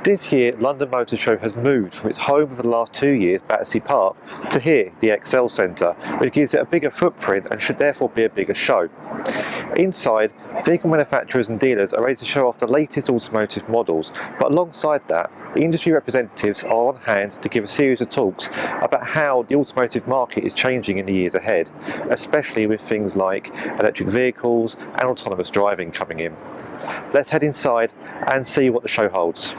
This year, London Motor Show has moved from its home for the last 2 years, Battersea Park, to here, the ExCeL Centre, which gives it a bigger footprint and should therefore be a bigger show. Inside, vehicle manufacturers and dealers are ready to show off the latest automotive models, but alongside that, the industry representatives are on hand to give a series of talks about how the automotive market is changing in the years ahead, especially with things like electric vehicles and autonomous driving coming in. Let's head inside and see what the show holds.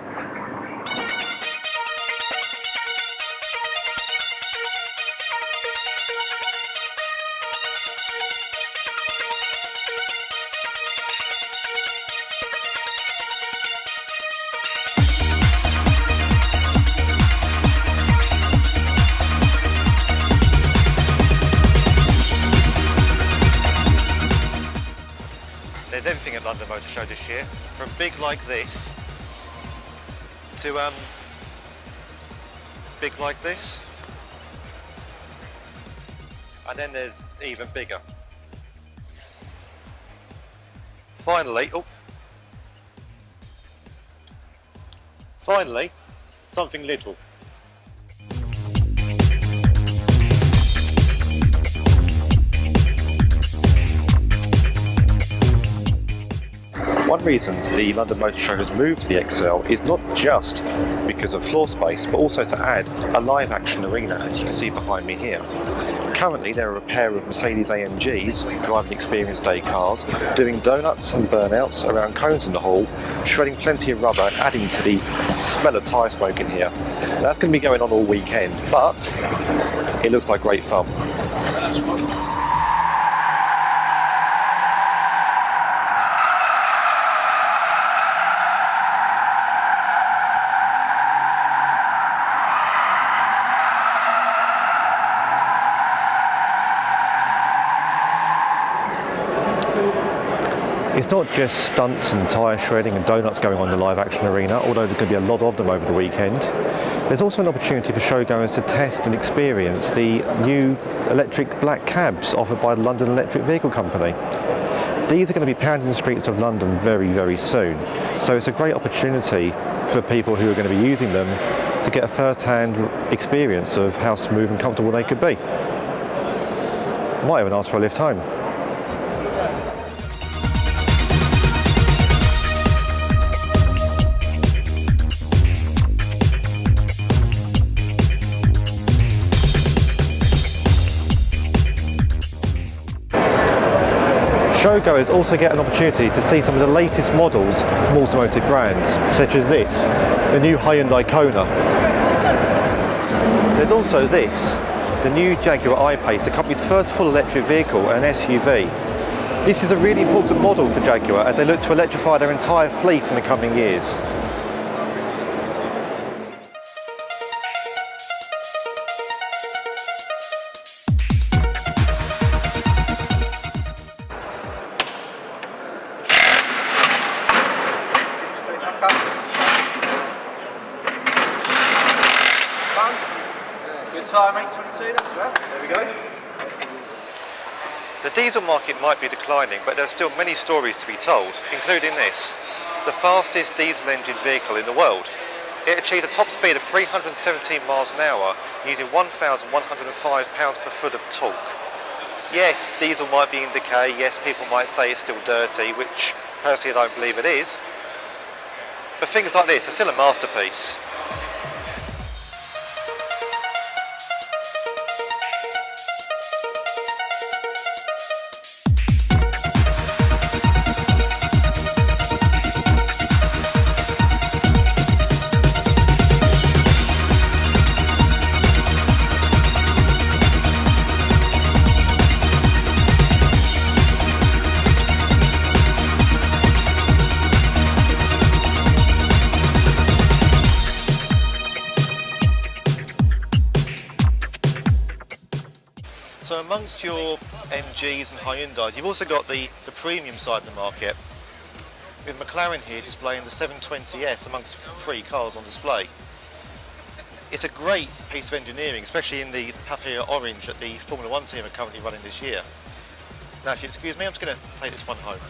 There's everything at London Motor Show this year, from big like this to big like this, and then there's even bigger. Finally, something little. One reason the London Motor Show has moved to the ExCeL is not just because of floor space, but also to add a live action arena, as you can see behind me here. Currently there are a pair of Mercedes AMGs driving experience day cars, doing donuts and burnouts around cones in the hall, shredding plenty of rubber and adding to the smell of tyre smoke in here. That's going to be going on all weekend, but it looks like great fun. It's not just stunts and tyre shredding and donuts going on in the live action arena, although there's going to be a lot of them over the weekend. There's also an opportunity for showgoers to test and experience the new electric black cabs offered by the London Electric Vehicle Company. These are going to be pounding the streets of London very, very soon. So it's a great opportunity for people who are going to be using them to get a first-hand experience of how smooth and comfortable they could be. Might even ask for a lift home. Showgoers also get an opportunity to see some of the latest models from automotive brands, such as this, the new Hyundai Kona. There's also this, the new Jaguar I-Pace, the company's first full electric vehicle and SUV. This is a really important model for Jaguar as they look to electrify their entire fleet in the coming years. Good time, 822, that's well. There we go. The diesel market might be declining, but there are still many stories to be told, including this, the fastest diesel engine vehicle in the world. It achieved a top speed of 317 miles an hour using 1,105 pounds per foot of torque. Yes, diesel might be in decay, yes, people might say it's still dirty, which personally I don't believe it is. But things like this are still a masterpiece. So amongst your MGs and Hyundais, you've also got the premium side of the market, with McLaren here displaying the 720S amongst 3 cars on display. It's a great piece of engineering, especially in the Papillon Orange that the Formula 1 team are currently running this year. Now if you excuse me, I'm just going to take this one home.